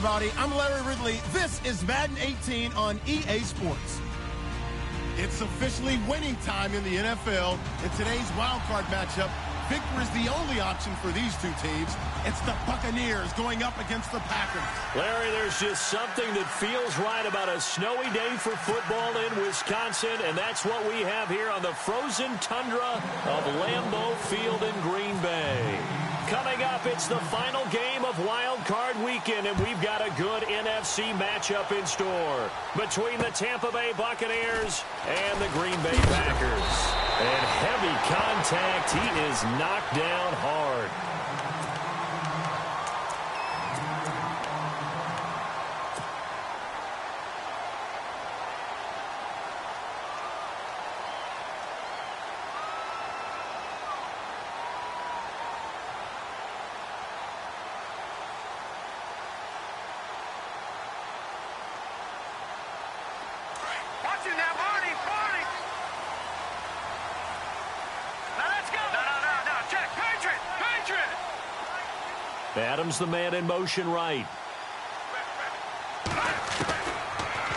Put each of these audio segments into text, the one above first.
everybody. I'm Larry Ridley. This is Madden 18 on EA Sports. It's officially winning time in the NFL. In today's wildcard matchup, victory is the only option for these two teams. It's the Buccaneers going up against the Packers. Larry, there's just something that feels right about a snowy day for football in Wisconsin, and that's what we have here on the frozen tundra of Lambeau Field in Green Bay. Coming up, it's the final game of Wild Card Weekend, and we've got a good NFC matchup in store between the Tampa Bay Buccaneers and the Green Bay Packers. And heavy contact. He is knocked down hard. Adams the man in motion right.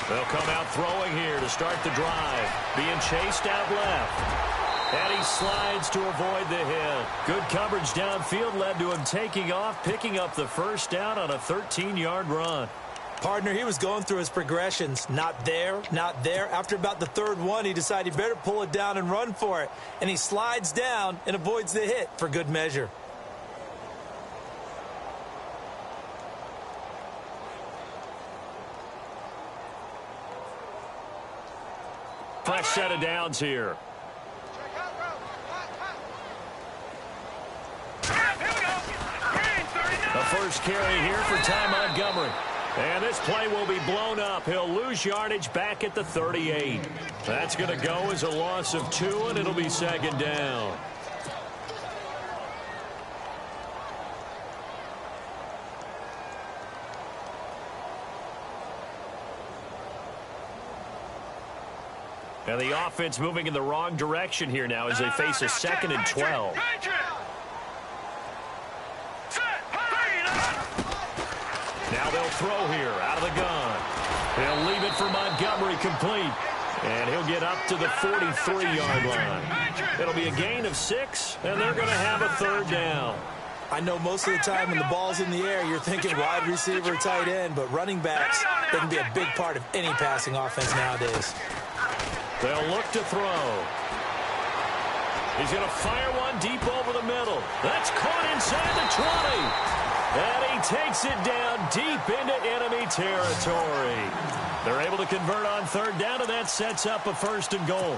They'll come out throwing here to start the drive. Being chased out left. And he slides to avoid the hit. Good coverage downfield led to him taking off, picking up the first down on a 13-yard run. Partner, he was going through his progressions. Not there, not there. After about the third one, he decided he better pull it down and run for it. And he slides down and avoids the hit for good measure. Fresh set of downs here. The first carry here for Ty Montgomery. And this play will be blown up. He'll lose yardage back at the 38. That's going to go as a loss of 2, and it'll be second down. And the offense moving in the wrong direction here now as they face a 2nd and 12. Now they'll throw here out of the gun. He'll leave it for Montgomery complete. And he'll get up to the 43-yard line. It'll be a gain of 6, and they're going to have a third down. I know most of the time when the ball's in the air, you're thinking wide receiver, tight end, but running backs, they can be a big part of any passing offense nowadays. They'll look to throw. He's going to fire one deep over the middle. That's caught inside the 20. And he takes it down deep into enemy territory. They're able to convert on third down, and that sets up a 1st and goal.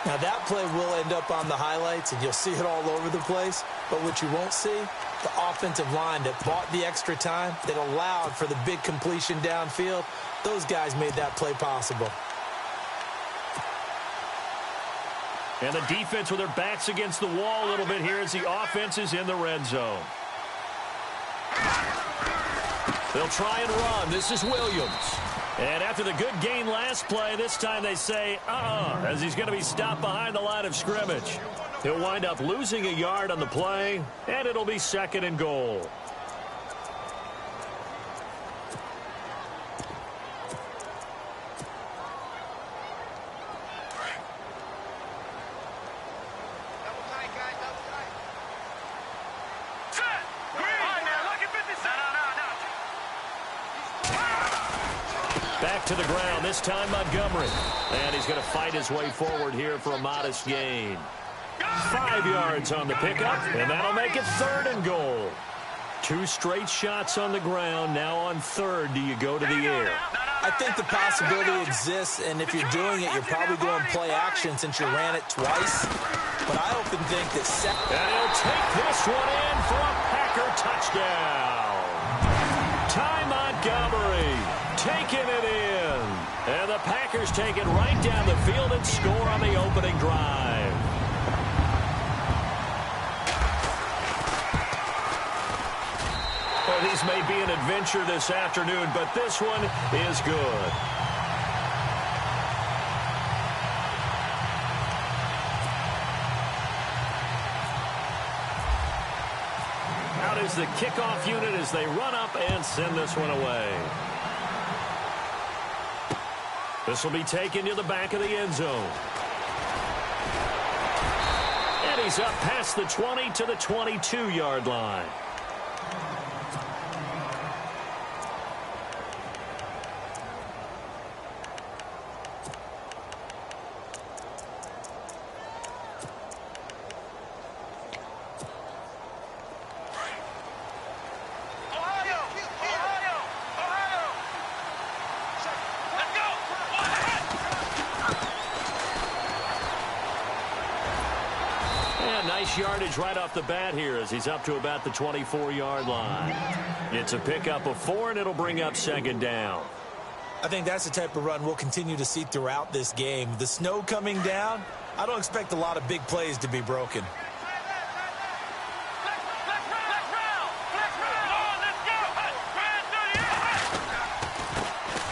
Now, that play will end up on the highlights, and you'll see it all over the place. But what you won't see, the offensive line that bought the extra time, that allowed for the big completion downfield, those guys made that play possible. And the defense with their backs against the wall a little bit here as the offense is in the red zone. They'll try and run. This is Williams. And after the good gain last play, this time they say, as he's going to be stopped behind the line of scrimmage. He'll wind up losing a yard on the play, and it'll be 2nd and goal. Back to the ground, this time Montgomery. And he's going to fight his way forward here for a modest gain. 5 yards on the pickup, and that'll make it 3rd and goal. 2 straight shots on the ground. Now on 3rd, do you go to the air? I think the possibility exists, and if you're doing it, you're probably going play action since you ran it twice. But I often think that And he'll take this one in for a Packer touchdown. Ty Montgomery taking it in. And the Packers take it right down the field and score on the opening drive. Well, these may be an adventure this afternoon, but this one is good. Out out is the kickoff unit as they run up and send this one away. This will be taken to the back of the end zone. And he's up past the 20 to the 22-yard line. Nice yardage right off the bat here as he's up to about the 24-yard line. It's a pickup of 4, and it'll bring up second down. I think that's the type of run we'll continue to see throughout this game. The snow coming down, I don't expect a lot of big plays to be broken.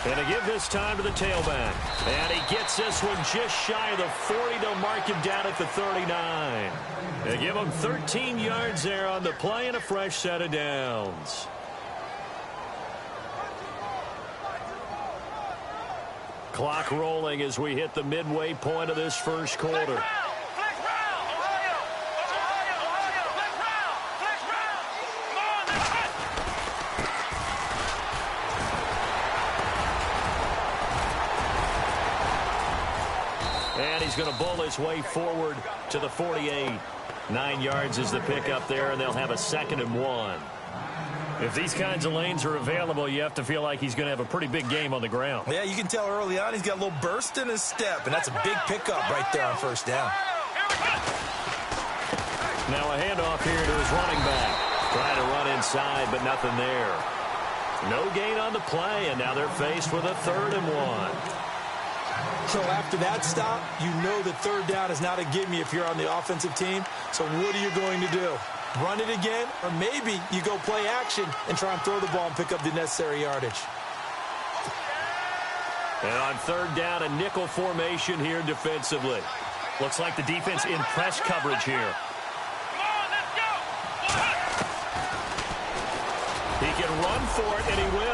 And to give this time to the tailback. And he gets this one just shy of the 40 to mark him down at the 39. They give him 13 yards there on the play and a fresh set of downs. Clock rolling as we hit the midway point of this first quarter. And he's going to bull his way forward to the 48. 9 yards is the pickup there, and they'll have a 2nd and 1. If these kinds of lanes are available, you have to feel like he's going to have a pretty big game on the ground. Yeah, you can tell early on he's got a little burst in his step, and that's a big pickup right there on first down. Now a handoff here to his running back. Trying to run inside, but nothing there. No gain on the play, and now they're faced with a 3rd and 1. So after that stop, you know that third down is not a gimme if you're on the offensive team. So what are you going to do? Run it again? Or maybe you go play action and try and throw the ball and pick up the necessary yardage. And on 3rd down, a nickel formation here defensively. Looks like the defense in press coverage here. He can run for it, and he will.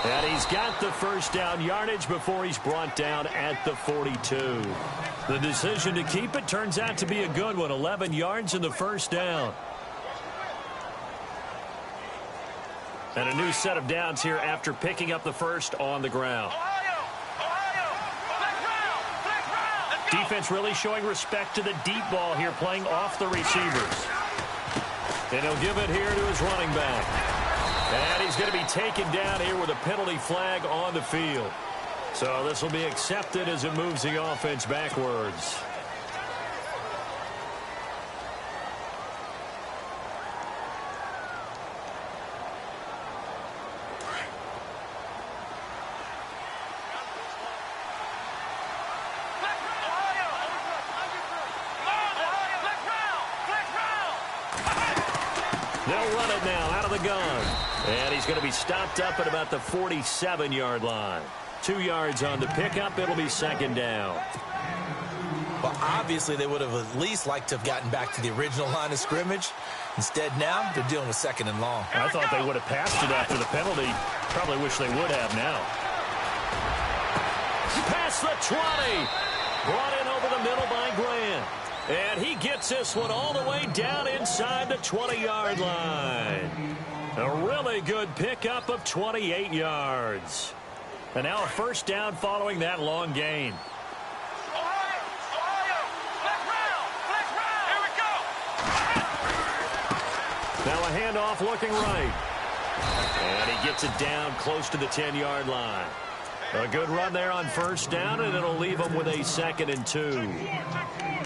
And he's got the first down yardage before he's brought down at the 42. The decision to keep it turns out to be a good one. 11 yards in the first down. And a new set of downs here after picking up the first on the ground. Defense really showing respect to the deep ball here, playing off the receivers. And he'll give it here to his running back. And he's going to be taken down here with a penalty flag on the field. So this will be accepted as it moves the offense backwards. They'll run it now out of the gun. And he's going to be stopped up at about the 47-yard line. 2 yards on the pickup. It'll be 2nd down. Well, obviously they would have at least liked to have gotten back to the original line of scrimmage. Instead now they're dealing with 2nd and long. I thought they would have passed it after the penalty. Probably wish they would have now. Past the 20. Brought in over the middle by Grant. And he gets this one all the way down inside the 20-yard line. A really good pickup of 28 yards. And now a first down following that long gain. Now a handoff looking right. And he gets it down close to the 10-yard line. A good run there on first down, and it'll leave him with a 2nd and 2.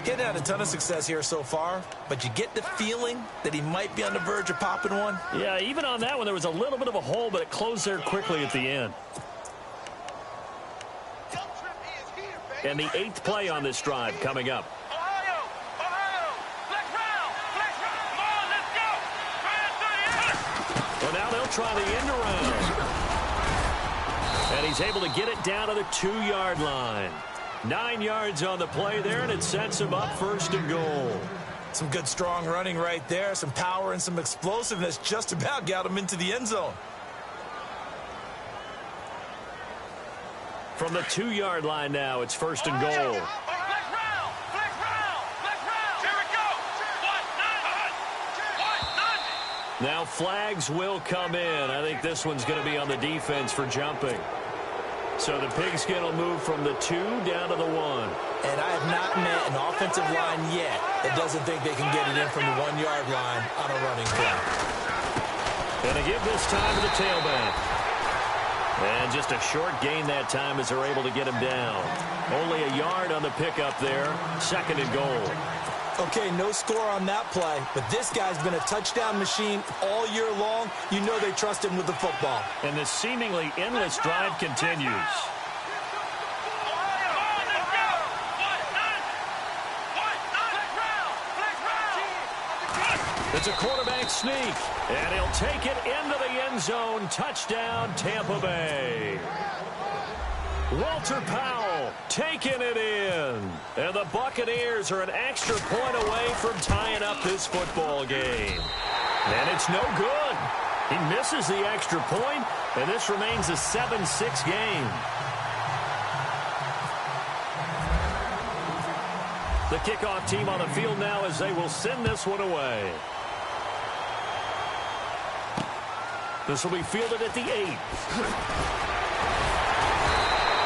Getting had a ton of success here so far, but you get the feeling that he might be on the verge of popping one. Yeah, even on that one, there was a little bit of a hole, but it closed there quickly at the end. And the 8th play on this drive coming up. Well, now they'll try the end around. And he's able to get it down to the 2-yard line. 9 yards on the play there, and it sets him up 1st and goal. Some good, strong running right there. Some power and some explosiveness just about got him into the end zone. From the 2-yard line now, it's 1st and goal. Now flags will come in. I think this one's going to be on the defense for jumping. So the pigskin will move from the 2 down to the 1. And I have not met an offensive line yet that doesn't think they can get it in from the 1-yard line on a running play. Going to give this time to the tailback. And just a short gain that time as they're able to get him down. Only a yard on the pickup there. 2nd and goal. Okay, no score on that play, but this guy's been a touchdown machine all year long. You know they trust him with the football. And this seemingly endless drive continues. It's a quarterback sneak, and he'll take it into the end zone. Touchdown, Tampa Bay. Walter Powell taking it in. And the Buccaneers are an extra point away from tying up this football game. And it's no good. He misses the extra point, and this remains a 7-6 game. The kickoff team on the field now as they will send this one away. This will be fielded at the 8.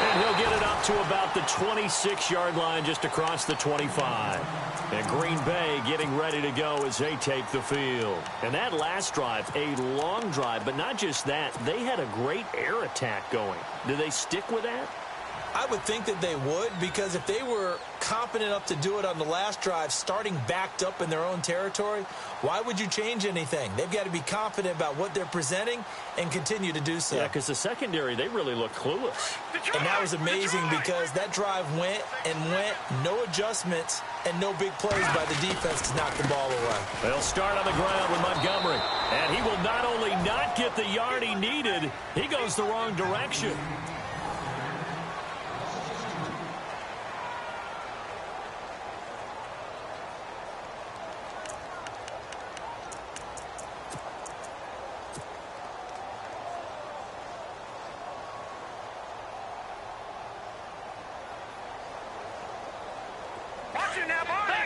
And he'll get it up to about the 26-yard line just across the 25. And Green Bay getting ready to go as they take the field. And that last drive, a long drive, but not just that. They had a great air attack going. Do they stick with that? I would think that they would, because if they were competent enough to do it on the last drive, starting backed up in their own territory, why would you change anything? They've got to be confident about what they're presenting and continue to do so. Yeah, because the secondary, they really look clueless. And that was amazing because that drive went and went, no adjustments, and no big plays by the defense to knock the ball away. They'll start on the ground with Montgomery. And he will not only not get the yard he needed, he goes the wrong direction.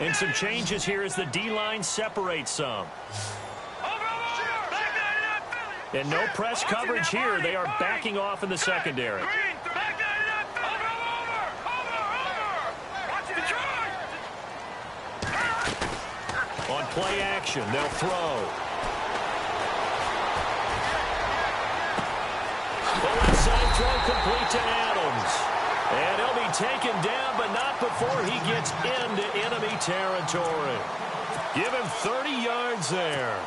And some changes here as the D-line separates some. And no press coverage here. They are backing off in the secondary. On play action, they'll throw. The left side throw complete to Adams. And he'll be taken down, but not before he gets into enemy territory. Give him 30 yards there.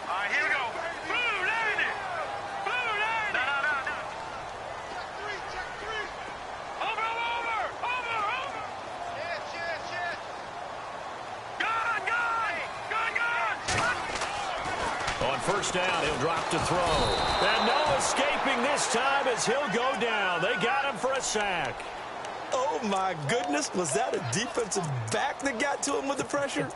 All right, here we go. Blue, Navy. Blue, Navy. No. Check three. Over. Yes. Gun. On first down, he'll drop to throw. And no escaping this time as he'll go down. They got him for a sack. Oh, my goodness. Was that a defensive back that got to him with the pressure?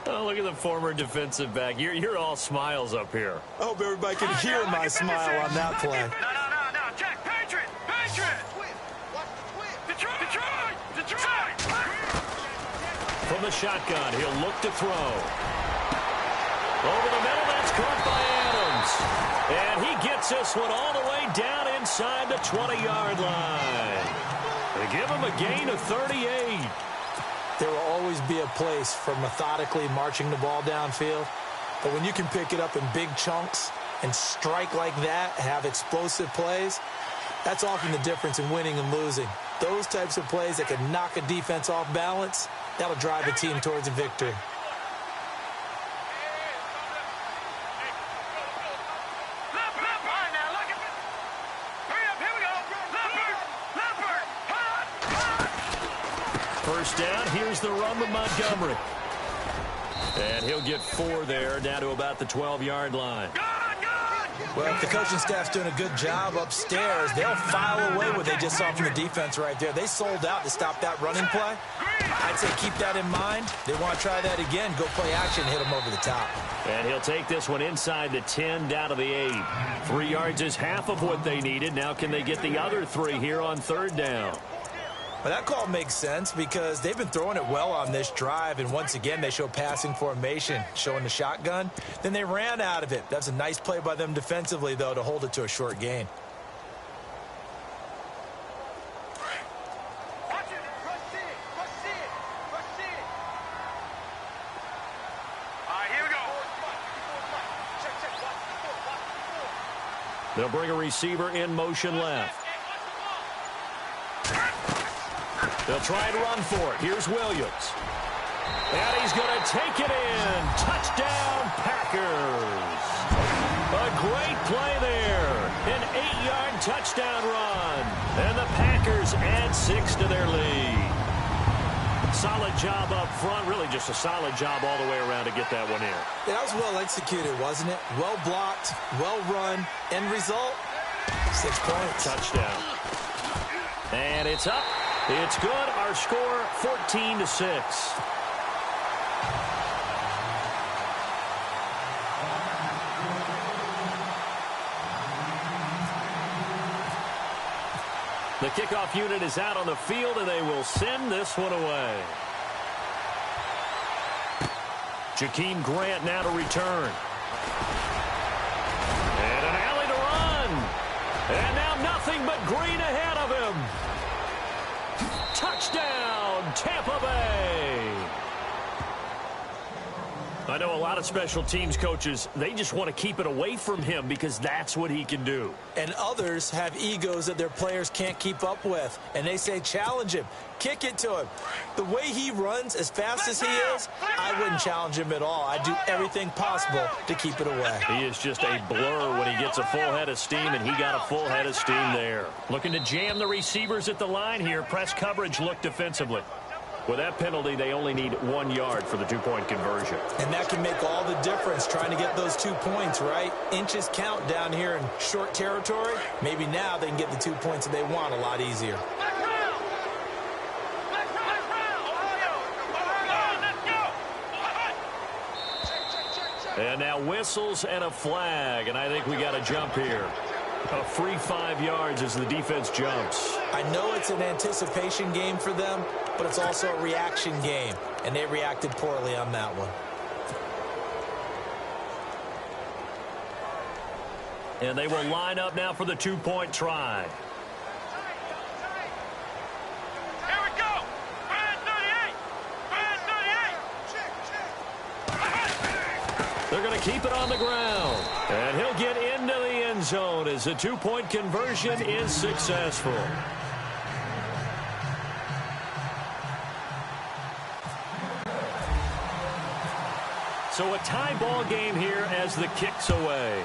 Oh, look at the former defensive back. You're all smiles up here. I hope everybody can hear my smile on that play. No. Jack, Patriot. Detroit. From the shotgun, he'll look to throw. Over the middle, that's caught by Adams. And he gets this one all the way down inside the 20-yard line. They give him a gain of 38. There will always be a place for methodically marching the ball downfield. But when you can pick it up in big chunks and strike like that, have explosive plays, that's often the difference in winning and losing. Those types of plays that can knock a defense off balance, that'll drive a team towards a victory. First down, here's the run with Montgomery. And he'll get 4 there, down to about the 12-yard line. Well, if the coaching staff's doing a good job upstairs, they'll file away what they just saw from the defense right there. They sold out to stop that running play. I'd say keep that in mind. They want to try that again. Go play action, hit them over the top. And he'll take this one inside the 10, down to the 8. 3 yards is half of what they needed. Now can they get the other 3 here on 3rd down? Well, that call makes sense because they've been throwing it well on this drive, and once again, they show passing formation, showing the shotgun. Then they ran out of it. That's a nice play by them defensively, though, to hold it to a short gain. They'll bring a receiver in motion left. They'll try and run for it. Here's Williams. And he's going to take it in. Touchdown, Packers. A great play there. An 8-yard touchdown run. And the Packers add 6 to their lead. Solid job up front. Really just a solid job all the way around to get that one in. Yeah, that was well executed, wasn't it? Well blocked, well run. End result, 6 points. Touchdown. And it's up. It's good. Our score, 14-6. The kickoff unit is out on the field, and they will send this one away. Jakeem Grant now to return. And an alley to run. And now nothing but green ahead of him. Touchdown, Tampa Bay. I know a lot of special teams coaches, they just want to keep it away from him because that's what he can do. And others have egos that their players can't keep up with. And they say, challenge him. Kick it to him. The way he runs as fast as he is, I wouldn't challenge him at all. I'd do everything possible to keep it away. He is just a blur when he gets a full head of steam, and he got a full head of steam there. Looking to jam the receivers at the line here. Press coverage look defensively. With that penalty, they only need 1 yard for the 2-point conversion. And that can make all the difference trying to get those 2 points, right? Inches count down here in short territory. Maybe now they can get the 2 points that they want a lot easier. And now whistles and a flag, and I think we got a jump here. A free 5 yards as the defense jumps. I know it's an anticipation game for them, but it's also a reaction game, and they reacted poorly on that one. And they will line up now for the 2-point try. Here we go. Brand 38. They're going to keep it on the ground. And he'll get into the end zone as the 2-point conversion is successful. So a tie ball game here as the kick's away.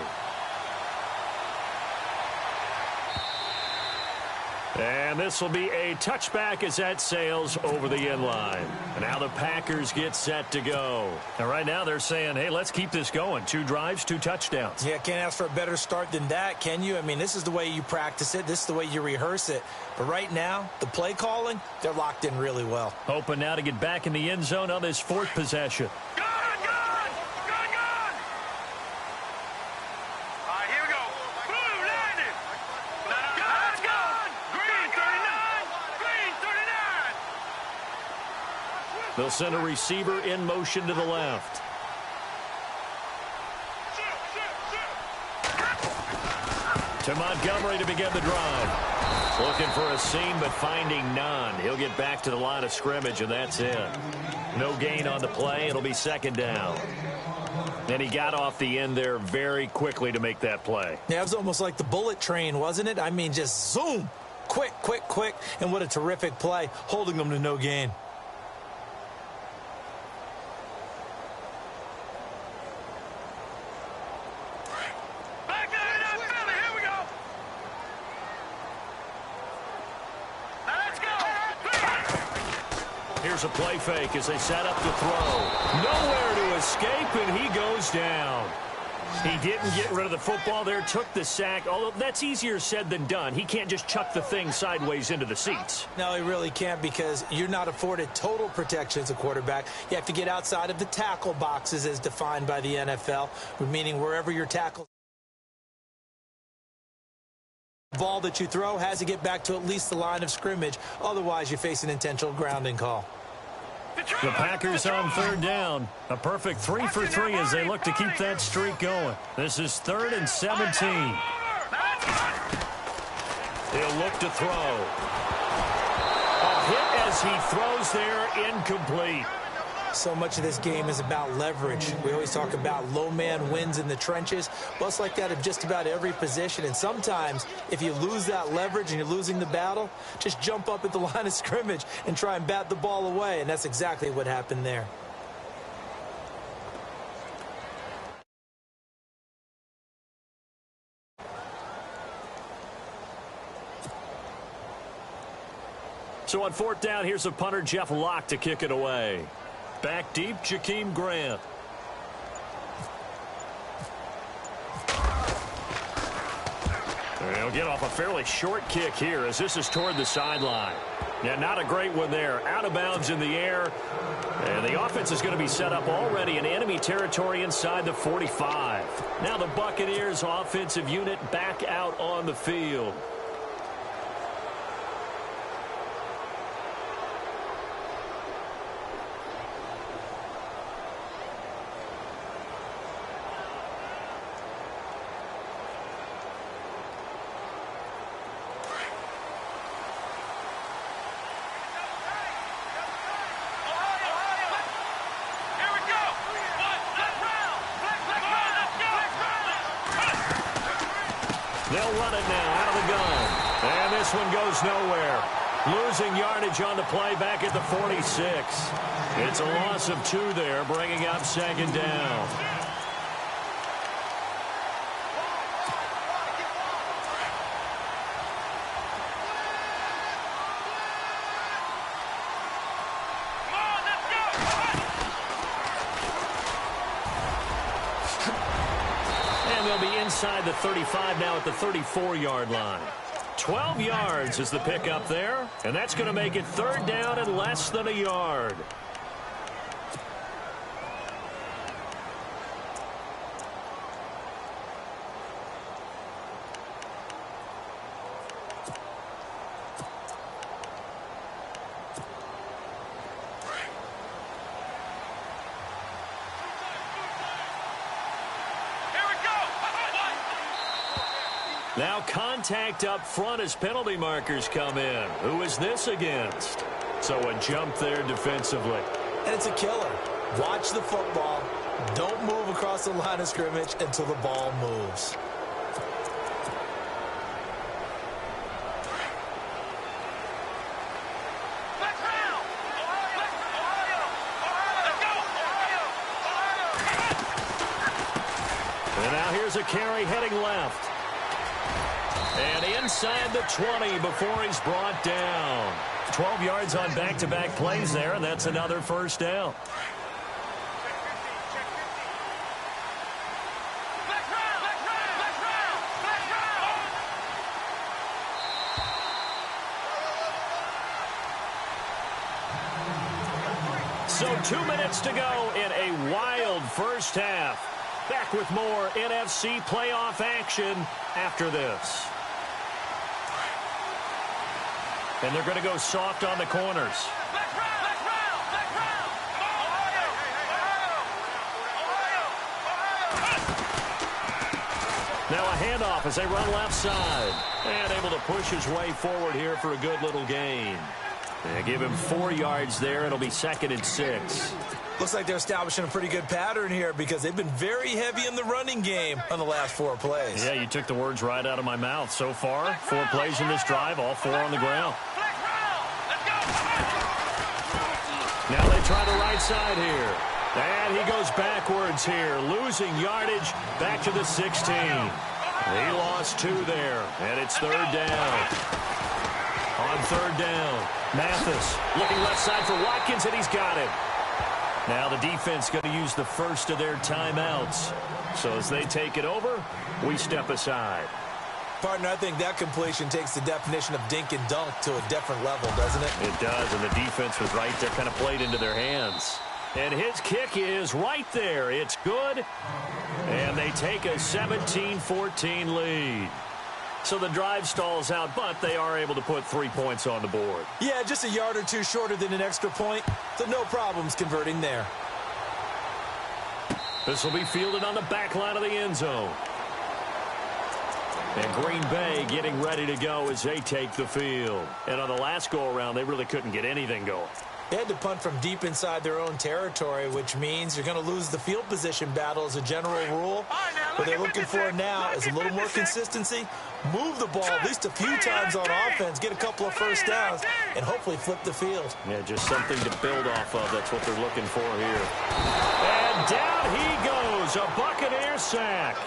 And this will be a touchback as that sails over the end line. And now the Packers get set to go. And right now they're saying, hey, let's keep this going. 2 drives, 2 touchdowns. Yeah, can't ask for a better start than that, can you? I mean, this is the way you practice it. This is the way you rehearse it. But right now, the play calling, they're locked in really well. Hoping now to get back in the end zone on this 4th possession. They'll send a receiver in motion to the left. To Montgomery to begin the drive. Looking for a seam, but finding none. He'll get back to the line of scrimmage, and that's it. No gain on the play. It'll be 2nd down. And he got off the end there very quickly to make that play. Yeah, it was almost like the bullet train, wasn't it? I mean, just zoom. Quick, quick, quick. And what a terrific play, holding them to no gain. Here's a play fake as they set up to throw. Nowhere to escape, and he goes down. He didn't get rid of the football there, took the sack, although that's easier said than done. He can't just chuck the thing sideways into the seats. No, he really can't, because you're not afforded total protection as a quarterback. You have to get outside of the tackle boxes as defined by the NFL, meaning wherever your tackle ball that you throw has to get back to at least the line of scrimmage. Otherwise, you face an intentional grounding call. The Packers on third down. A perfect 3 for 3 as they look to keep that streak going. This is 3rd and 17. He'll look to throw. A hit as he throws there, incomplete. So much of this game is about leverage. We always talk about low man wins in the trenches. Well, it's like that of just about every position. And sometimes, if you lose that leverage and you're losing the battle, just jump up at the line of scrimmage and try and bat the ball away. And that's exactly what happened there. So on 4th down, here's a punter, Jeff Locke, to kick it away. Back deep, Jakeem Grant. He'll get off a fairly short kick here as this is toward the sideline. Yeah, not a great one there. Out of bounds in the air. And the offense is going to be set up already in enemy territory inside the 45. Now the Buccaneers offensive unit back out on the field. They'll run it now out of the gun. And this one goes nowhere. Losing yardage on the play back at the 46. It's a loss of 2 there, bringing up 2nd down. Inside the 35 now at the 34-yard line. 12 yards is the pickup there, and that's going to make it 3rd down and less than a yard. Now contact up front as penalty markers come in. Who is this against? So a jump there defensively. And it's a killer. Watch the football. Don't move across the line of scrimmage until the ball moves. And now here's a carry heading left. And inside the 20 before he's brought down. 12 yards on back-to-back plays there, and that's another 1st down. So 2 minutes to go in a wild first half. Back with more NFC playoff action after this. And they're going to go soft on the corners. Now a handoff as they run left side. And able to push his way forward here for a good little gain. They give him 4 yards there. It'll be 2nd and 6. Looks like they're establishing a pretty good pattern here because they've been very heavy in the running game on the last 4 plays. Yeah, you took the words right out of my mouth. So far, 4 plays in this drive, all 4 on the ground. Now they try the right side here. And he goes backwards here, losing yardage back to the 16. He lost 2 there, and it's 3rd down. On 3rd down, Mathis looking left side for Watkins, and he's got it. Now the defense going to use the first of their timeouts. So as they take it over, we step aside. Partner, I think that completion takes the definition of dink and dunk to a different level, doesn't it? It does, and the defense was right there, kind of played into their hands. And his kick is right there. It's good, and they take a 17-14 lead. So the drive stalls out, but they are able to put 3 points on the board. Yeah, just a yard or two shorter than an extra point, so no problems converting there. This will be fielded on the back line of the end zone. And Green Bay getting ready to go as they take the field. And on the last go-around, they really couldn't get anything going. They had to punt from deep inside their own territory, which means you're going to lose the field position battle as a general rule. What they're looking for now is a little more consistency, move the ball at least a few times on offense, get a couple of first downs, and hopefully flip the field. Yeah, just something to build off of. That's what they're looking for here. And down he goes, a Buccaneer sack.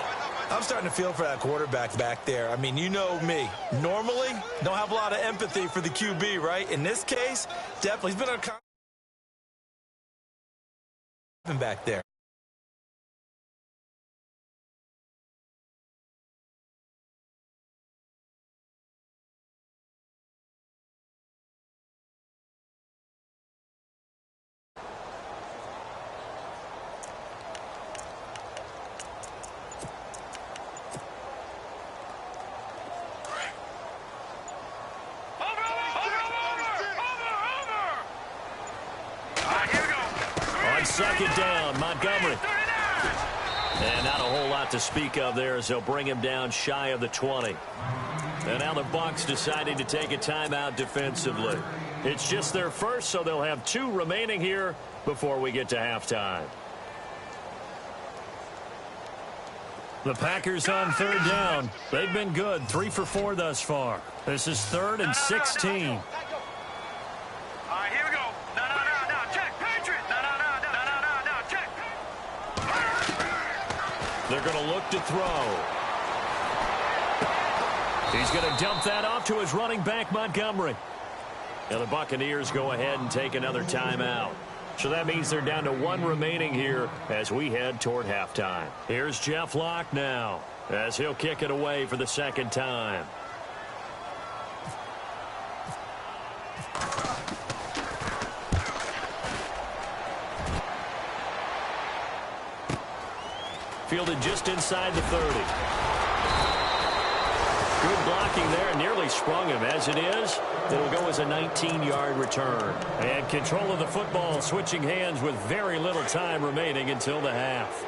I'm starting to feel for that quarterback back there. I mean, you know me. Normally, don't have a lot of empathy for the QB, right? In this case, definitely. He's been on back there. Second down, Montgomery. And not a whole lot to speak of there as they'll bring him down shy of the 20. And now the Bucs deciding to take a timeout defensively. It's just their first, so they'll have 2 remaining here before we get to halftime. The Packers on third down. They've been good, 3 for 4 thus far. This is 3rd and 16. They're going to look to throw. He's going to dump that off to his running back, Montgomery. And the Buccaneers go ahead and take another timeout. So that means they're down to 1 remaining here as we head toward halftime. Here's Jeff Locke now as he'll kick it away for the second time. Fielded just inside the 30. Good blocking there, nearly sprung him. As it is, it'll go as a 19-yard return. And control of the football, switching hands with very little time remaining until the half.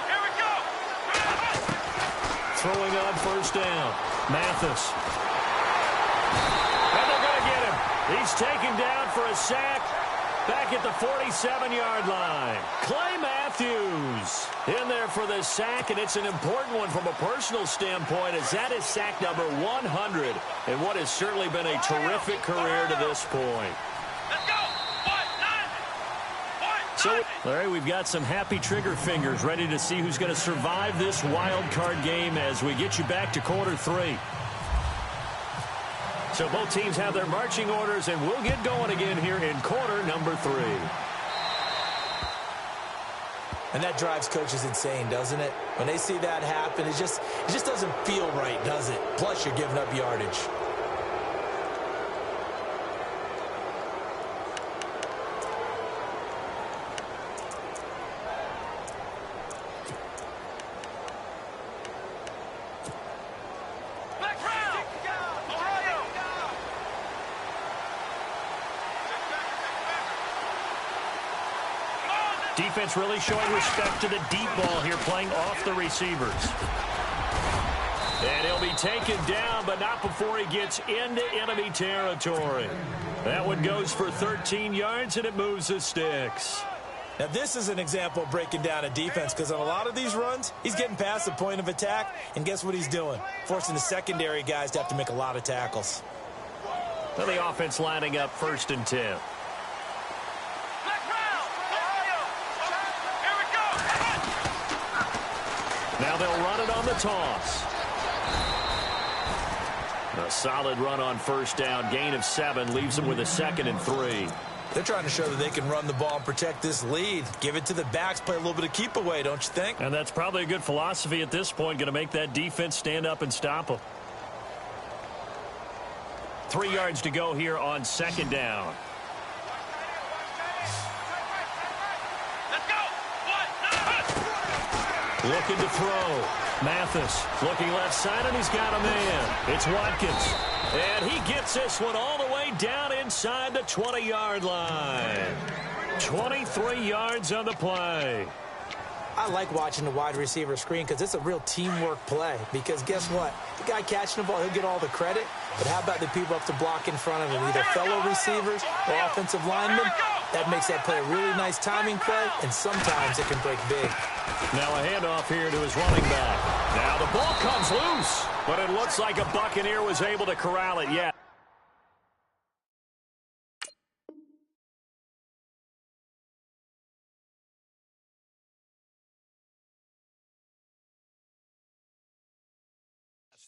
Here we go. Throwing on first down, Mathis. And they're going to get him. He's taken down for a sack. Back at the 47-yard line. Clay Matthews in there for the sack, and it's an important one from a personal standpoint as that is sack number 100 in what has certainly been a terrific career to this point. Let's go. So, Larry, we've got some happy trigger fingers ready to see who's going to survive this wild card game as we get you back to quarter 3. So both teams have their marching orders, and we'll get going again here in quarter number 3. And that drives coaches insane, doesn't it? When they see that happen, it just doesn't feel right, does it? Plus, you're giving up yardage. Defense really showing respect to the deep ball here, playing off the receivers. And he'll be taken down, but not before he gets into enemy territory. That one goes for 13 yards, and it moves the sticks. Now, this is an example of breaking down a defense because on a lot of these runs, he's getting past the point of attack, and guess what he's doing? Forcing the secondary guys to have to make a lot of tackles. Now the offense lining up 1st and 10. Now they'll run it on the toss. A solid run on first down. Gain of 7 leaves them with a 2nd and 3. They're trying to show that they can run the ball and protect this lead. Give it to the backs, play a little bit of keep away, don't you think? And that's probably a good philosophy at this point, going to make that defense stand up and stop them. 3 yards to go here on second down. Let's go. Looking to throw. Mathis looking left side, and he's got a man. It's Watkins. And he gets this one all the way down inside the 20-yard line. 23 yards on the play. I like watching the wide receiver screen because it's a real teamwork play. Because guess what? The guy catching the ball, he'll get all the credit. But how about the people up to block in front of him, either fellow receivers or offensive linemen? That makes that play a really nice timing play, and sometimes it can break big. Now a handoff here to his running back. Now the ball comes loose, but it looks like a Buccaneer was able to corral it. Yeah.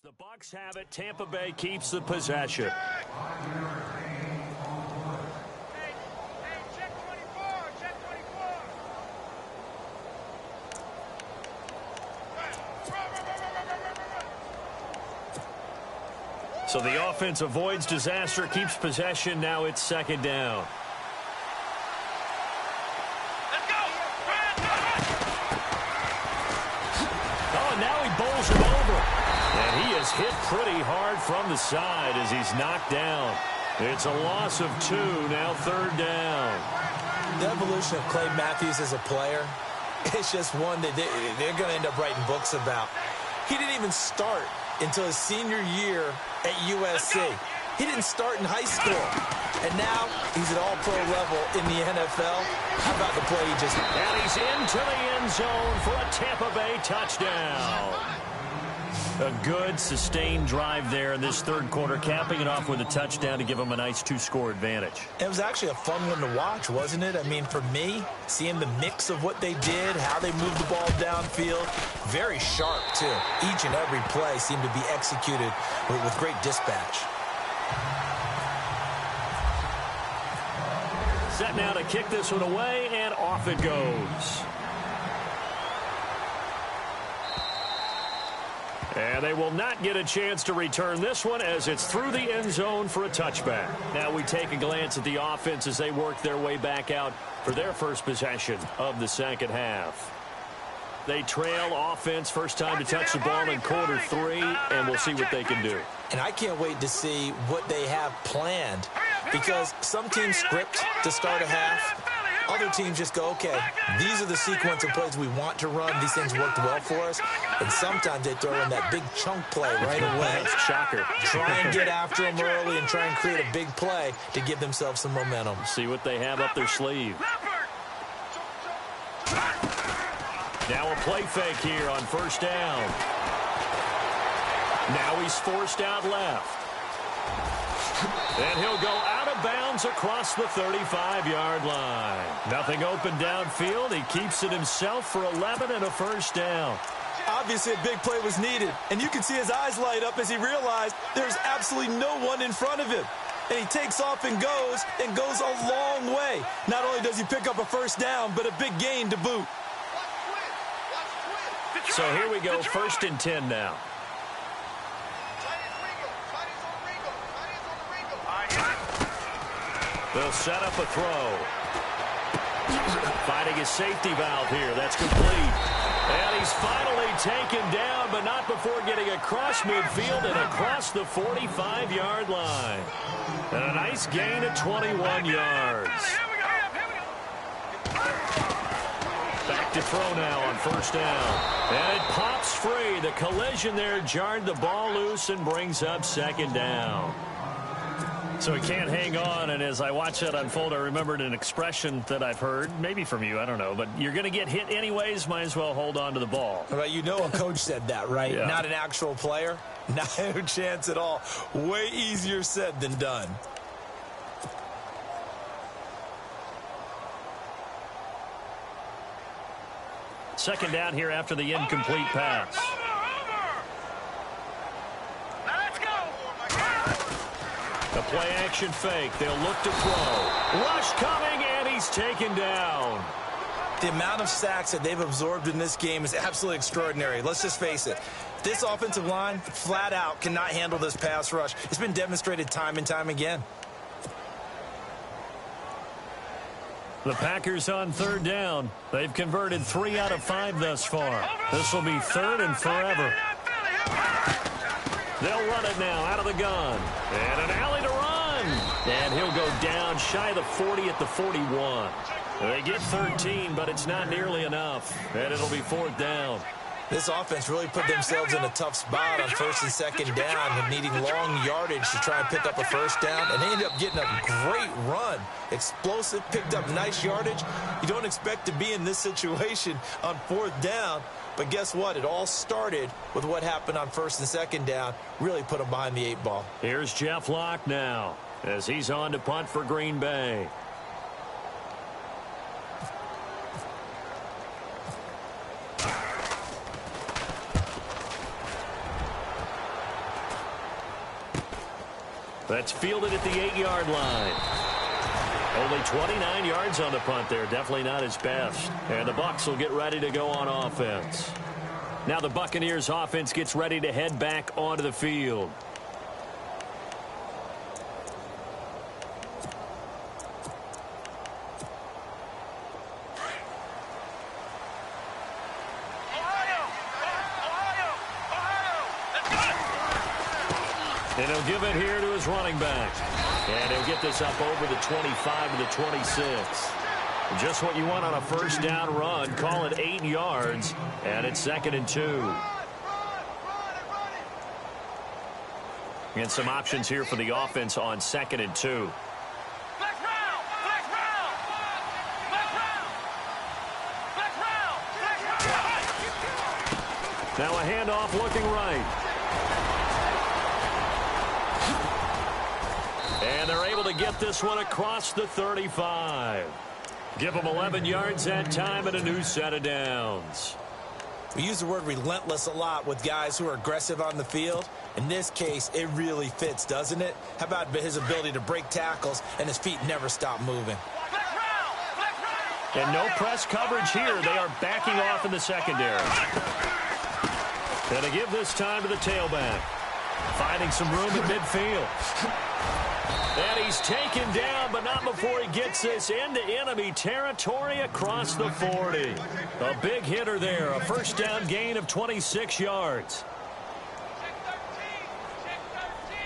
The Bucs have it. Tampa Bay keeps the possession. Check 24. Check 24. So the offense avoids disaster, keeps possession. Now it's second down. Let's go. Oh, and now he bowls him over. And he is hit pretty hard from the side as he's knocked down. It's a loss of 2, now third down. The evolution of Clay Matthews as a player, it's just one that they're going to end up writing books about. He didn't even start until his senior year at USC. He didn't start in high school. And now he's at all-pro level in the NFL. How about the play he just... And he's into the end zone for a Tampa Bay touchdown. A good, sustained drive there in this third quarter, capping it off with a touchdown to give them a nice 2-score advantage. It was actually a fun one to watch, wasn't it? I mean, for me, seeing the mix of what they did, how they moved the ball downfield, very sharp, too. Each and every play seemed to be executed with great dispatch. Set now to kick this one away, and off it goes. And they will not get a chance to return this one as it's through the end zone for a touchback. Now we take a glance at the offense as they work their way back out for their first possession of the second half. They trail offense, first time to touch the ball in quarter 3, and we'll see what they can do. And I can't wait to see what they have planned, because some teams script to start a half. Other teams just go, okay, these are the sequence of plays we want to run. These things worked well for us. And sometimes they throw in that big chunk play right away. Shocker. Try and get after them early and try and create a big play to give themselves some momentum. See what they have up their sleeve. Now a play fake here on first down. Now he's forced out left. And he'll go out of bounds across the 35-yard line. Nothing open downfield. He keeps it himself for 11 and a first down. Obviously, a big play was needed, and you can see his eyes light up as he realized there's absolutely no one in front of him. And he takes off and goes a long way. Not only does he pick up a first down, but a big gain to boot. So here we go, first and 10 now. They'll set up a throw. Finding his safety valve here. That's complete. And he's finally taken down, but not before getting across midfield and across the 45-yard line. And a nice gain of 21 yards. Back to throw now on first down. And it pops free. The collision there jarred the ball loose and brings up second down. So he can't hang on, and as I watch that unfold, I remembered an expression that I've heard, maybe from you, I don't know, but you're going to get hit anyways, might as well hold on to the ball. Well, you know a coach said that, right? Yeah. Not an actual player. No chance at all. Way easier said than done. Second down here after the incomplete pass. The play action fake. They'll look to throw. Rush coming, and he's taken down. The amount of sacks that they've absorbed in this game is absolutely extraordinary. Let's just face it. This offensive line, flat out, cannot handle this pass rush. It's been demonstrated time and time again. The Packers on third down. They've converted 3 out of 5 thus far. This will be third and forever. They'll run it now out of the gun. And an alley to run. And he'll go down shy of the 40 at the 41. They get 13, but it's not nearly enough. And it'll be fourth down. This offense really put themselves in a tough spot on first and second down and needing long yardage to try and pick up a first down. And they ended up getting a great run. Explosive, picked up nice yardage. You don't expect to be in this situation on fourth down. But guess what? It all started with what happened on first and second down. Really put them behind the 8 ball. Here's Jeff Locke now as he's on to punt for Green Bay. That's fielded at the 8-yard line. Only 29 yards on the punt there. Definitely not his best. And the Bucs will get ready to go on offense. Now the Buccaneers offense gets ready to head back onto the field. And he'll give it here to his running back. And he'll get this up over the 25 to the 26. Just what you want on a first down run. Call it 8 yards. And it's 2nd and 2. And some options here for the offense on 2nd and 2. Now a handoff looking right. And they're able to get this one across the 35. Give them 11 yards that time and a new set of downs. We use the word relentless a lot with guys who are aggressive on the field. In this case, it really fits, doesn't it? How about his ability to break tackles and his feet never stop moving? And no press coverage here. They are backing off in the secondary. And to give this time to the tailback. Finding some room at midfield. And he's taken down, but not before he gets this into enemy territory across the 40. A big hitter there. A first down gain of 26 yards.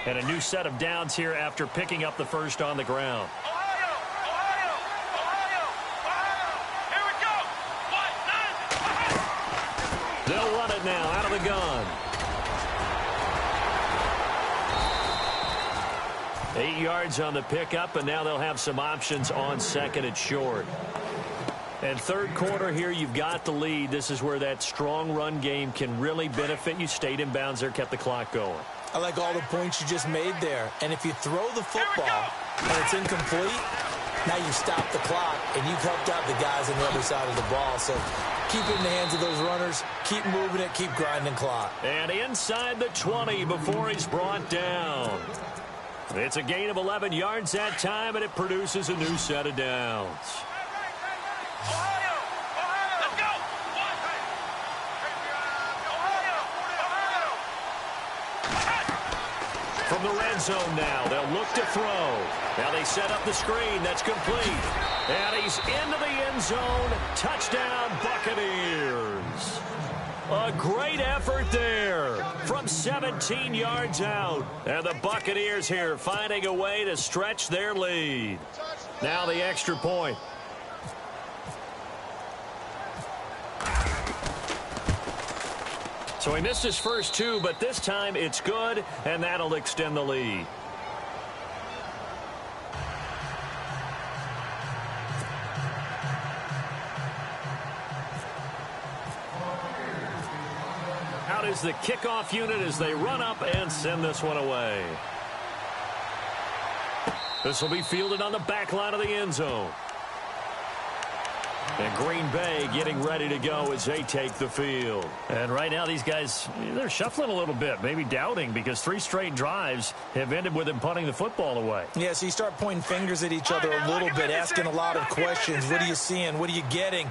And a new set of downs here after picking up the first on the ground. They'll run it now out of the gun. 8 yards on the pickup, and now they'll have some options on 2nd and short. And third quarter here, you've got the lead. This is where that strong run game can really benefit you. Stayed in bounds there, kept the clock going. I like all the points you just made there. And if you throw the football and it's incomplete, now you stop the clock, and you've helped out the guys on the other side of the ball. So keep it in the hands of those runners. Keep moving it. Keep grinding clock. And inside the 20 before he's brought down. It's a gain of 11 yards that time, and it produces a new set of downs. From the red zone now, they'll look to throw. Now they set up the screen. That's complete. And he's into the end zone. Touchdown, Buccaneers. A great effort there from 17 yards out. And the Buccaneers here finding a way to stretch their lead. Now the extra point. So he missed his first 2, but this time it's good, and that'll extend the lead. Out is the kickoff unit as they run up and send this one away. This will be fielded on the back line of the end zone. And Green Bay getting ready to go as they take the field. And right now these guys, they're shuffling a little bit, maybe doubting, because 3 straight drives have ended with them punting the football away. Yeah, so you start pointing fingers at each other a little bit, asking a lot of questions. What are you seeing? What are you getting?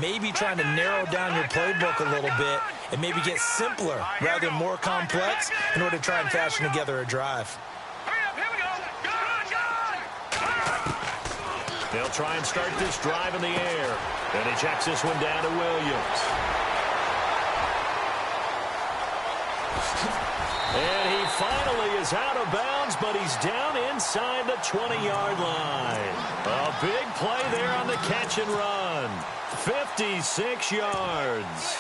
Maybe trying to narrow down your playbook a little bit and maybe get simpler rather than more complex in order to try and fashion together a drive. They'll try and start this drive in the air. And he checks this one down to Williams. And he finally is out of bounds, but he's down inside the 20-yard line. A big play there on the catch and run. 56 yards.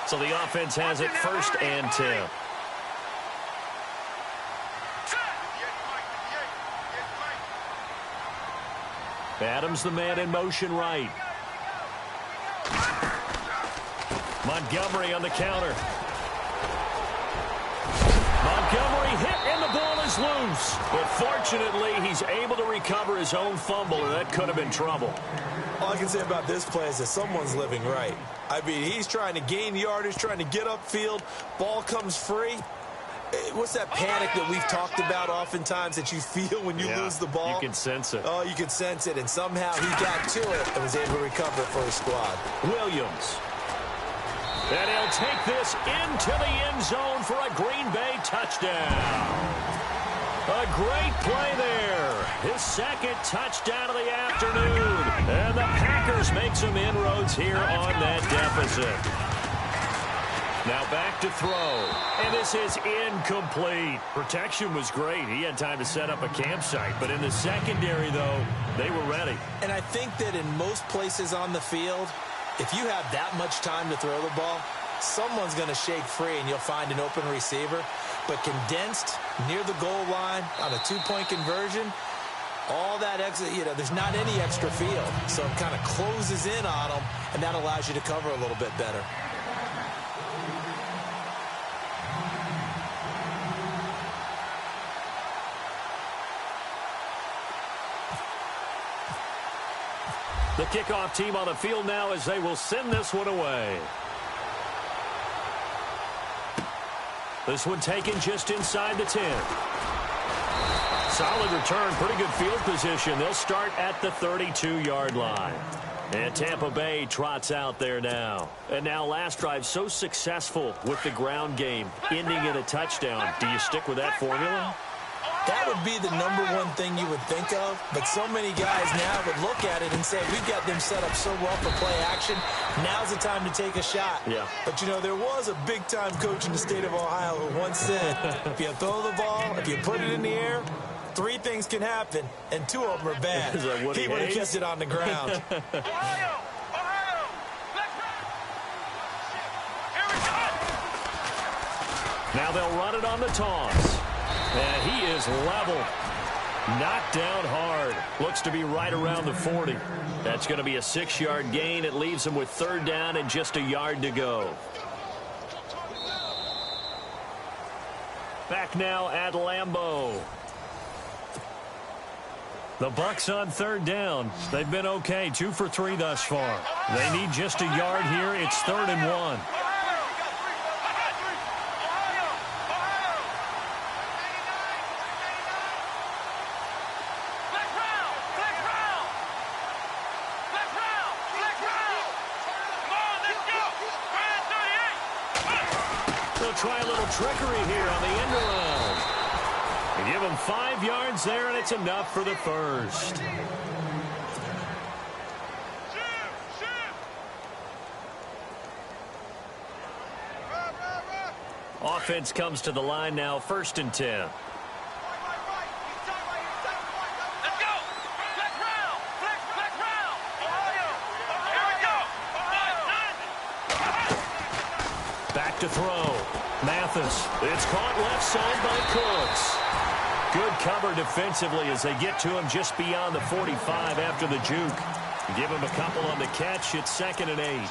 So the offense has it 1st and 10. Adams, the man in motion right. Montgomery on the counter. Montgomery hit, and the ball is loose. But fortunately, he's able to recover his own fumble, or that could have been trouble. All I can say about this play is that someone's living right. I mean, he's trying to gain yardage, trying to get upfield. Ball comes free. What's that panic that we've talked about oftentimes that you feel when you lose the ball? You can sense it. Oh, you can sense it, and somehow he got to it and was able to recover it for his squad. Williams. And he'll take this into the end zone for a Green Bay touchdown. A great play there. His 2nd touchdown of the afternoon. And the Packers make some inroads here on that deficit. Now back to throw. And this is incomplete. Protection was great. He had time to set up a campsite. But in the secondary, though, they were ready. And I think that in most places on the field, if you have that much time to throw the ball, someone's going to shake free and you'll find an open receiver. But condensed near the goal line on a 2-point conversion, all that extra, there's not any extra field. So it kind of closes in on them, and that allows you to cover a little bit better. The kickoff team on the field now as they will send this one away. This one taken just inside the 10. Solid return, pretty good field position. They'll start at the 32-yard line. And Tampa Bay trots out there now. And now last drive so successful with the ground game, ending in a touchdown. Do you stick with that formula? That would be the #1 thing you would think of, but so many guys now would look at it and say, we've got them set up so well for play action. Now's the time to take a shot. Yeah. But, there was a big-time coach in the state of Ohio who once said, if you throw the ball, if you put it in the air, 3 things can happen, and 2 of them are bad. He would have kept it on the ground. Ohio! Let's run! Here we go! Now they'll run it on the toss. And he is level. Knocked down hard. Looks to be right around the 40. That's going to be a 6-yard gain. It leaves him with 3rd down and just a yard to go. Back now at Lambeau. The Bucs on 3rd down. They've been okay, 2 for 3 thus far. They need just a yard here. It's 3rd and 1. Try a little trickery here on the end around. They give him 5 yards there, and it's enough for the 1st. Offense comes to the line now, 1st and 10. Back to throw. Mathis. It's caught left side by Cooks. Good cover defensively as they get to him just beyond the 45 after the juke. Give him a couple on the catch. It's 2nd and 8.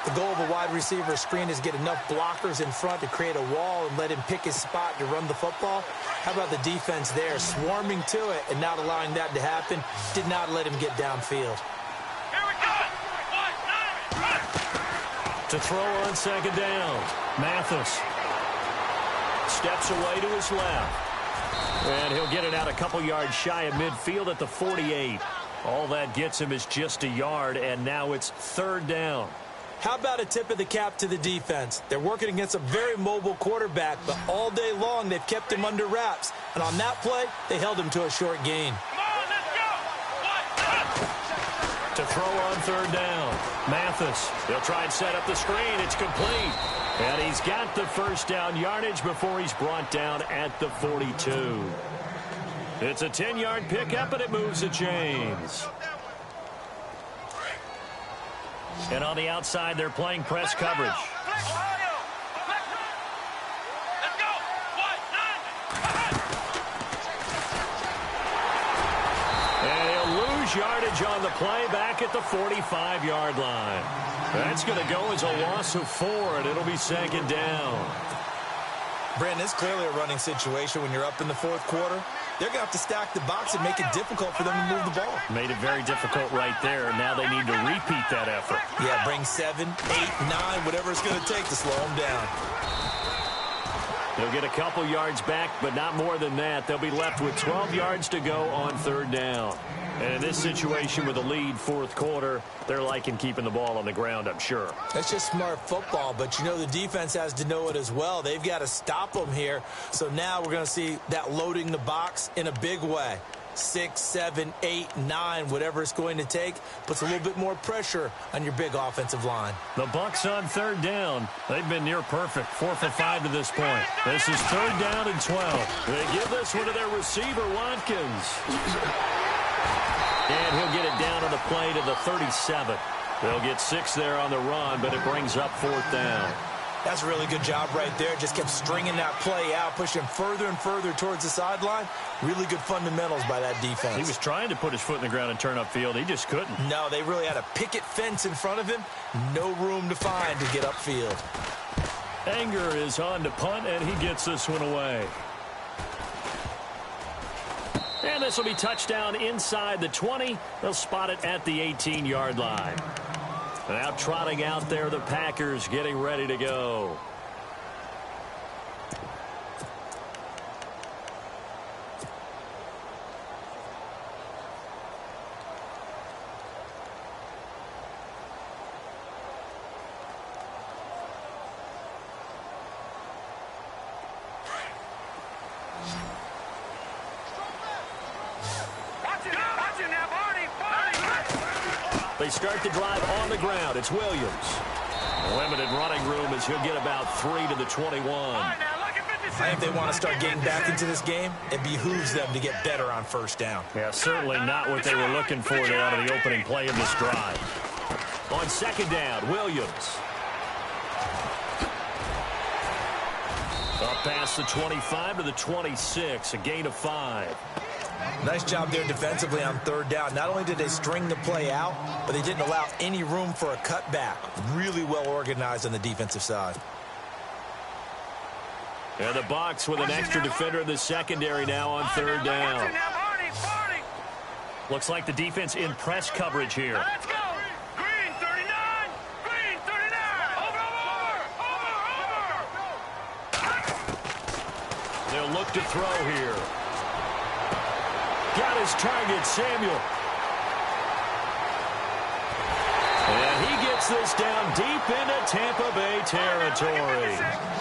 The goal of a wide receiver screen is get enough blockers in front to create a wall and let him pick his spot to run the football. How about the defense there, swarming to it and not allowing that to happen? Did not let him get downfield. Here we go. To throw on second down, Mathis steps away to his left. And he'll get it out a couple yards shy of midfield at the 48. All that gets him is just a yard, and now it's third down. How about a tip of the cap to the defense? They're working against a very mobile quarterback, but all day long they've kept him under wraps. And on that play, they held him to a short gain. Come on, let's go. To throw on third down, Mathis. They'll try and set up the screen. It's complete. And he's got the first down yardage before he's brought down at the 42. It's a 10-yard pickup, and it moves the chains. And on the outside, they're playing press coverage. And he'll lose yardage on the play back at the 45-yard line. That's going to go as a loss of 4, and it'll be second down. Brandon, it's clearly a running situation when you're up in the fourth quarter. They're going to have to stack the box and make it difficult for them to move the ball. Made it very difficult right there. Now they need to repeat that effort. Yeah, bring 7, 8, 9, whatever it's going to take to slow them down. They'll get a couple yards back, but not more than that. They'll be left with 12 yards to go on third down. And in this situation with a lead fourth quarter, they're liking keeping the ball on the ground, I'm sure. That's just smart football, but you know the defense has to know it as well. They've got to stop them here. So now we're going to see that loading the box in a big way. 6, 7, 8, 9, whatever it's going to take, puts a little bit more pressure on your big offensive line. The Bucs on third down. They've been near perfect, 4 for 5 to this point. This is third down and 12. They give this one to their receiver, Watkins. And he'll get it down on the play to the 37. They'll get 6 there on the run, but it brings up fourth down. That's a really good job right there. Just kept stringing that play out, pushing further and further towards the sideline. Really good fundamentals by that defense. He was trying to put his foot in the ground and turn upfield. He just couldn't. No, they really had a picket fence in front of him. No room to find to get upfield. Anger is on to punt, and he gets this one away. And this will be touchdown inside the 20. They'll spot it at the 18-yard line. Now trotting out there, the Packers getting ready to go. They start the drive on the ground. It's Williams. Limited running room as he'll get about 3 to the 21. I think they want to start getting back into this game. It behooves them to get better on first down. Yeah, certainly not what they were looking for there out of the opening play of this drive. On second down, Williams. Up past the 25 to the 26, a gain of 5. Nice job there defensively on third down. Not only did they string the play out, but they didn't allow any room for a cutback. Really well organized on the defensive side. And the Bucs with an extra defender in the secondary now on third down. Looks like the defense in press coverage here. Let's go. Green 39. Green 39. Over. They'll look to throw here. Got his target, Samuel. And he gets this down deep into Tampa Bay territory.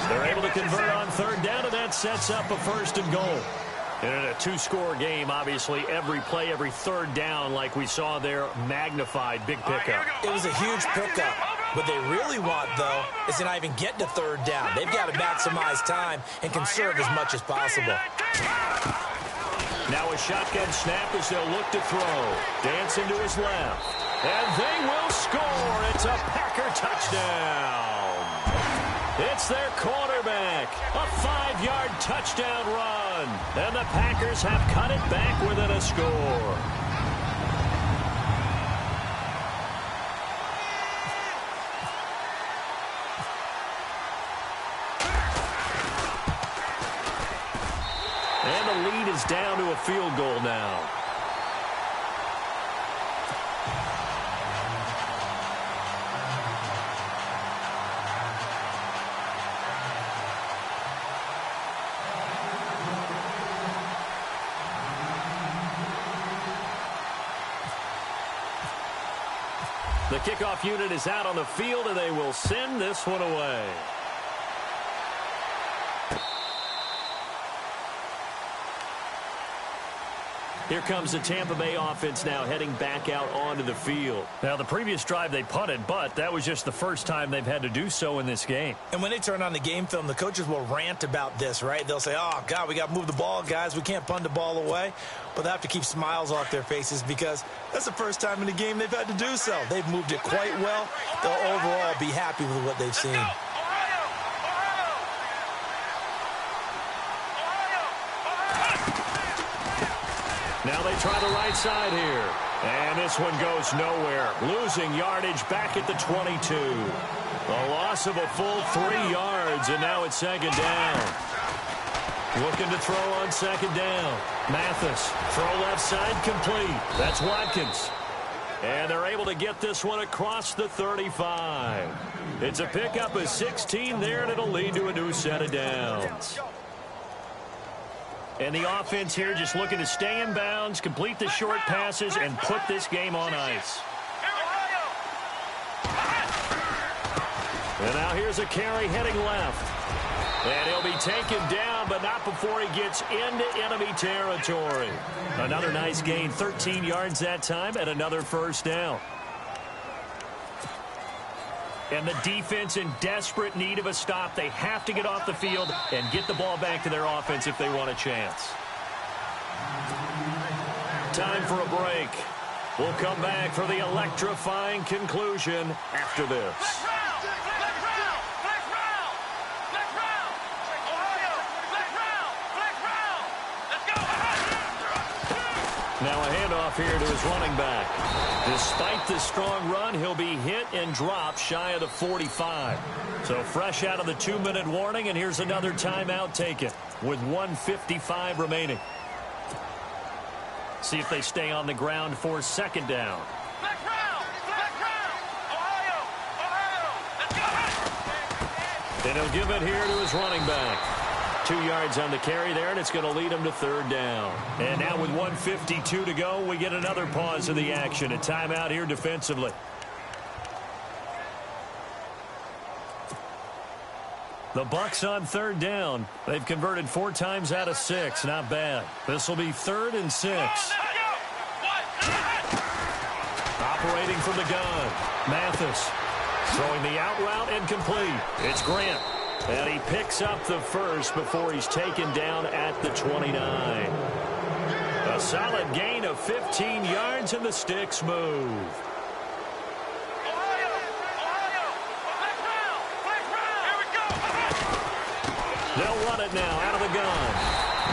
They're able to convert on third down, and that sets up a first and goal. And in a two-score game, obviously, every play, every third down, like we saw there, magnified, big pickup. It was a huge pickup. What they really want, though, is to not even get to third down. They've got to maximize time and conserve as much as possible. Now a shotgun snap as they'll look to throw. Dancing to his left. And they will score. It's a Packer touchdown. It's their quarterback. A 5-yard touchdown run. And the Packers have cut it back within a score. lead is down to a field goal now. The kickoff unit is out on the field, and they will send this one away. Here comes the Tampa Bay offense now heading back out onto the field. Now, the previous drive they punted, but that was just the first time they've had to do so in this game. And when they turn on the game film, the coaches will rant about this, right? They'll say, oh, God, we got to move the ball, guys. We can't punt the ball away. But they have to keep smiles off their faces because that's the first time in the game they've had to do so. They've moved it quite well. They'll overall be happy with what they've seen. Now they try the right side here. And this one goes nowhere. Losing yardage back at the 22. A loss of a full 3 yards, and now it's second down. Looking to throw on second down. Mathis, throw left side complete. That's Watkins. And they're able to get this one across the 35. It's a pickup of 16 there, and it'll lead to a new set of downs. And the offense here just looking to stay in bounds, complete the short passes, and put this game on ice. And now here's a carry heading left. And he'll be taken down, but not before he gets into enemy territory. Another nice gain, 13 yards that time, and another first down. And the defense in desperate need of a stop. They have to get off the field and get the ball back to their offense if they want a chance. Time for a break. We'll come back for the electrifying conclusion after this. Now a handoff here to his running back. Despite the strong run, he'll be hit and dropped shy of the 45. So fresh out of the 2-minute warning, and here's another timeout taken with 1:55 remaining. See if they stay on the ground for second down. And he'll give it here to his running back. 2 yards on the carry there, and it's going to lead him to third down. And now with 1:52 to go, we get another pause of the action. A timeout here defensively. The Bucs on third down. They've converted 4 times out of 6. Not bad. This will be 3rd and 6. Operating from the gun. Mathis throwing the out route and complete. It's Grant. And he picks up the first before he's taken down at the 29. A solid gain of 15 yards, and the sticks move. They'll run it now out of the gun.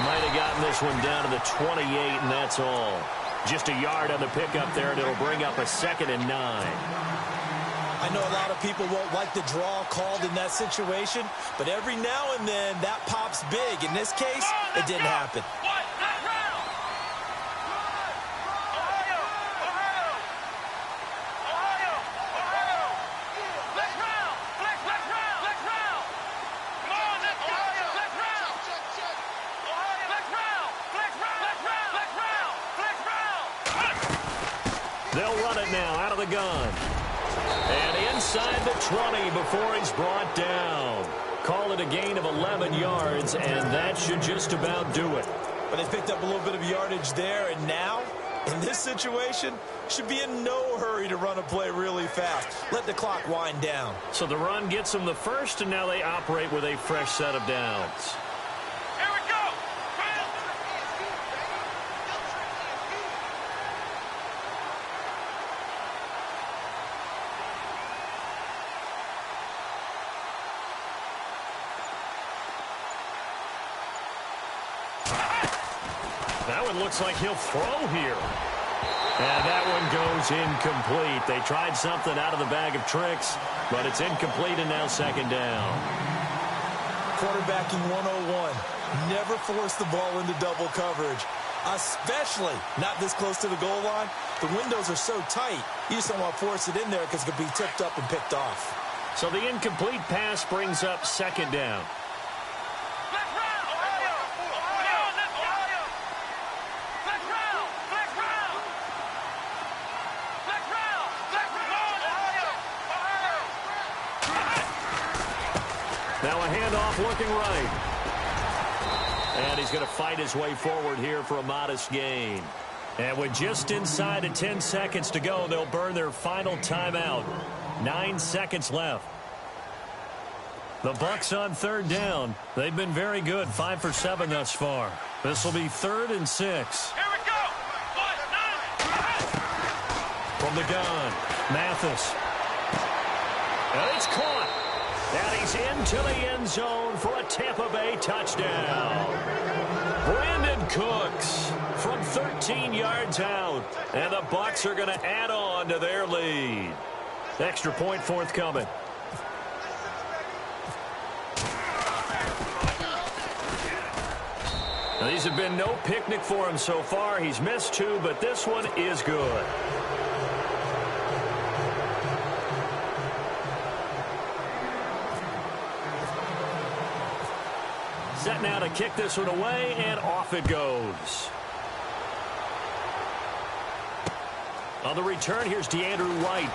Might have gotten this one down to the 28, and that's all. Just a yard on the pickup there, and it'll bring up a 2nd and 9. I know a lot of people won't like the draw called in that situation, but every now and then that pops big. In this case, it didn't happen. They'll run it now out of the gun. And inside the 20 before he's brought down. Call it a gain of 11 yards, and that should just about do it. But they picked up a little bit of yardage there, and now, in this situation, should be in no hurry to run a play really fast. Let the clock wind down. So the run gets them the first, and now they operate with a fresh set of downs. That one looks like he'll throw here. And that one goes incomplete. They tried something out of the bag of tricks, but it's incomplete, and now second down. Quarterbacking 101. Never force the ball into double coverage, especially not this close to the goal line. The windows are so tight, you just don't want to force it in there because it could be tipped up and picked off. So the incomplete pass brings up second down. Now a handoff looking right. And he's going to fight his way forward here for a modest gain. And with just inside of 10 seconds to go, they'll burn their final timeout. 9 seconds left. The Bucs on third down. They've been very good, 5 for 7 thus far. This will be 3rd and 6. Here we go. 1, 9. From the gun, Mathis. And it's caught. And he's into the end zone for a Tampa Bay touchdown. Brandon Cooks from 13 yards out. And the Bucs are going to add on to their lead. Extra point forthcoming. Now, these have been no picnic for him so far. He's missed 2, but this one is good. Set now to kick this one away, and off it goes. On the return, here's DeAndrew White.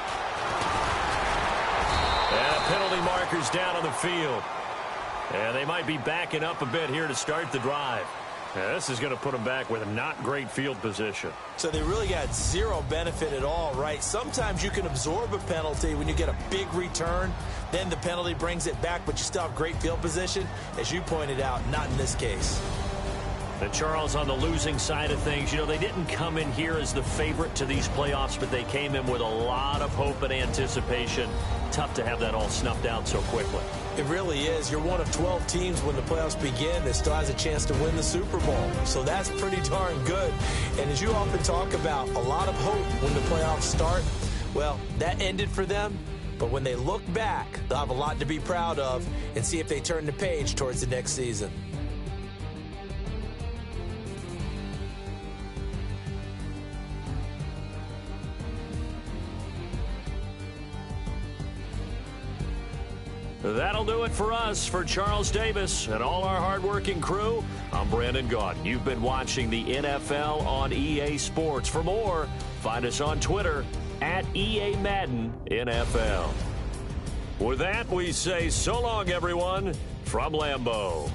And penalty markers down on the field. And they might be backing up a bit here to start the drive. Yeah, this is going to put them back with a not great field position. So they really got zero benefit at all, right? Sometimes you can absorb a penalty when you get a big return. Then the penalty brings it back, but you still have great field position. As you pointed out, not in this case. And Charles, on the losing side of things, you know, they didn't come in here as the favorite to these playoffs, but they came in with a lot of hope and anticipation. Tough to have that all snuffed out so quickly. It really is. You're one of 12 teams when the playoffs begin that still has a chance to win the Super Bowl. So that's pretty darn good. And as you often talk about, a lot of hope when the playoffs start. Well, that ended for them. But when they look back, they'll have a lot to be proud of and see if they turn the page towards the next season. That'll do it for us. For Charles Davis and all our hardworking crew, I'm Brandon Gaudin. You've been watching the NFL on EA Sports. For more, find us on Twitter at EA Madden NFL. With that, we say so long, everyone, from Lambeau.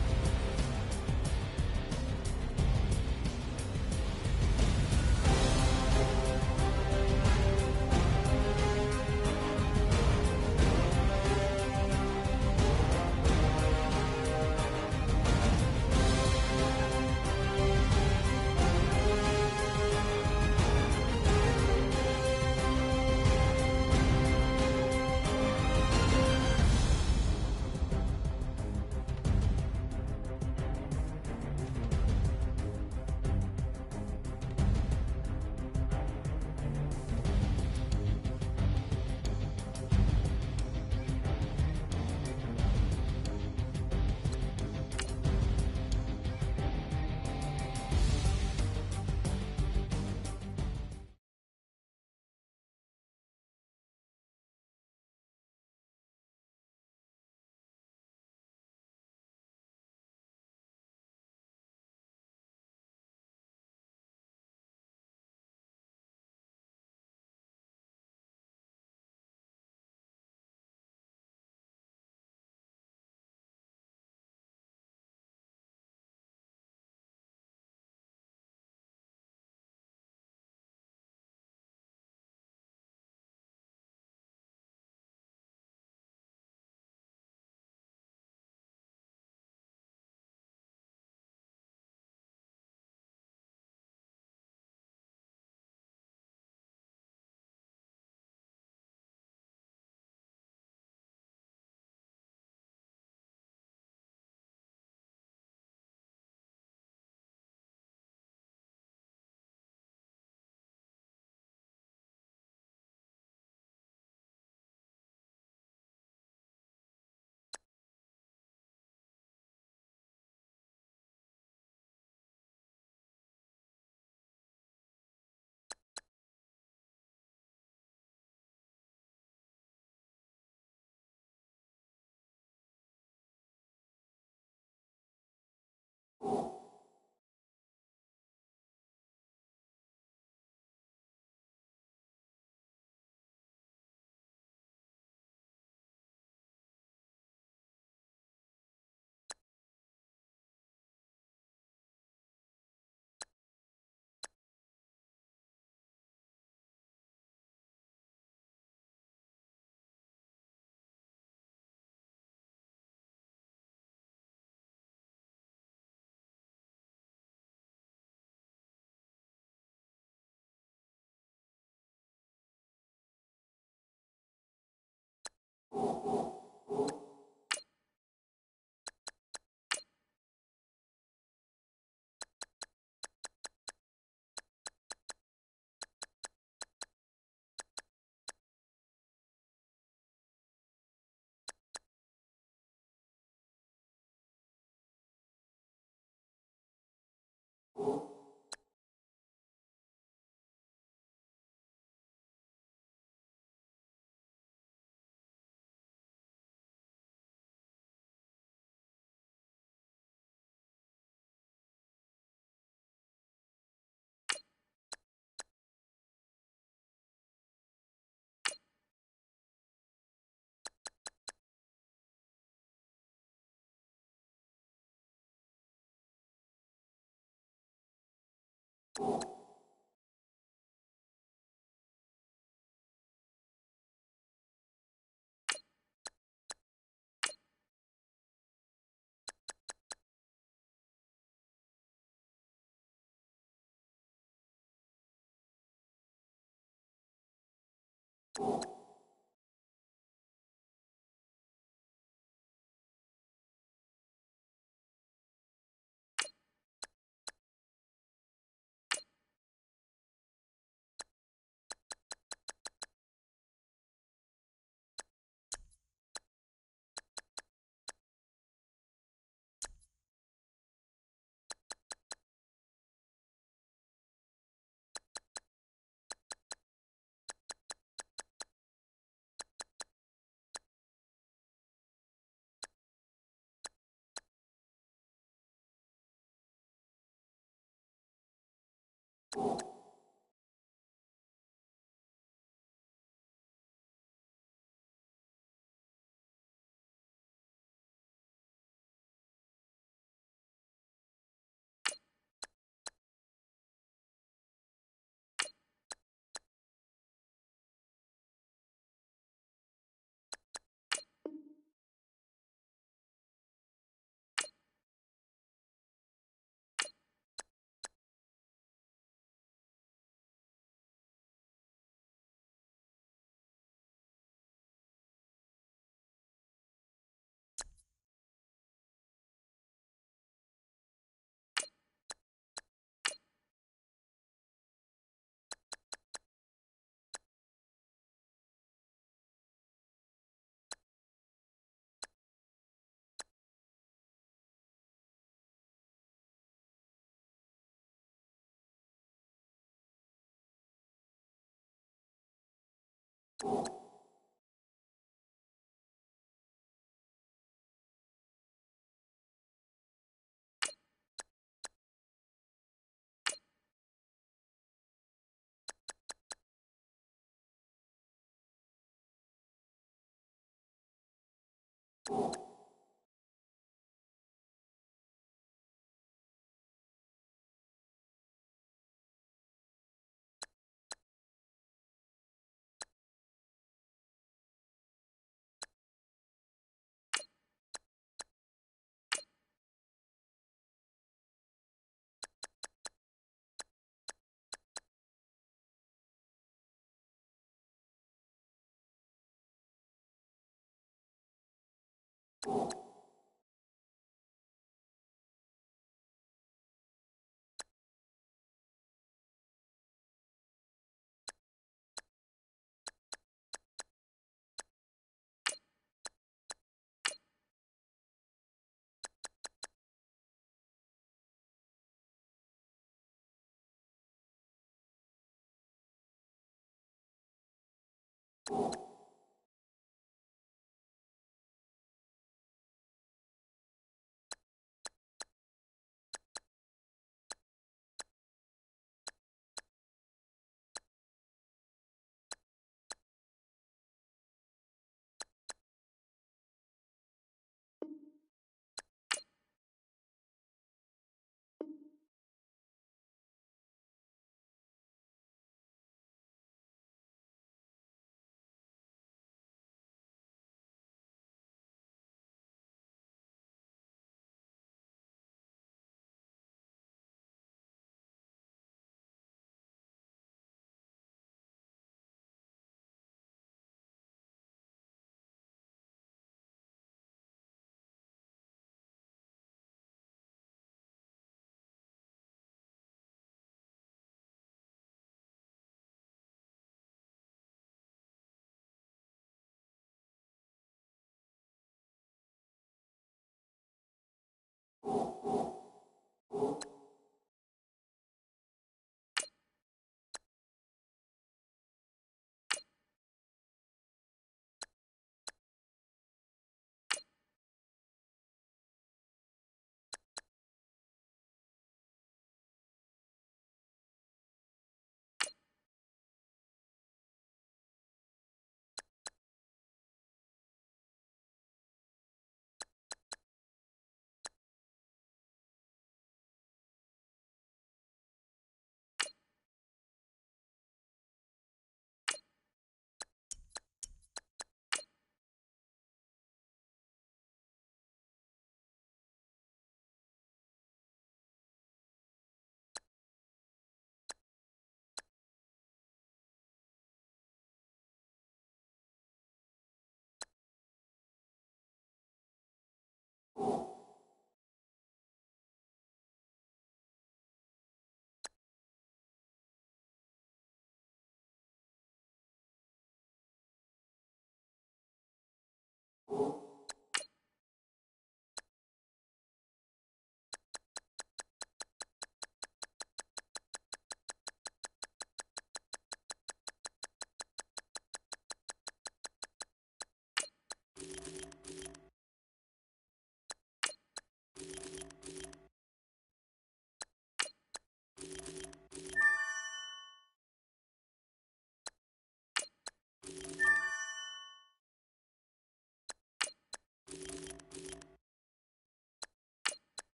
You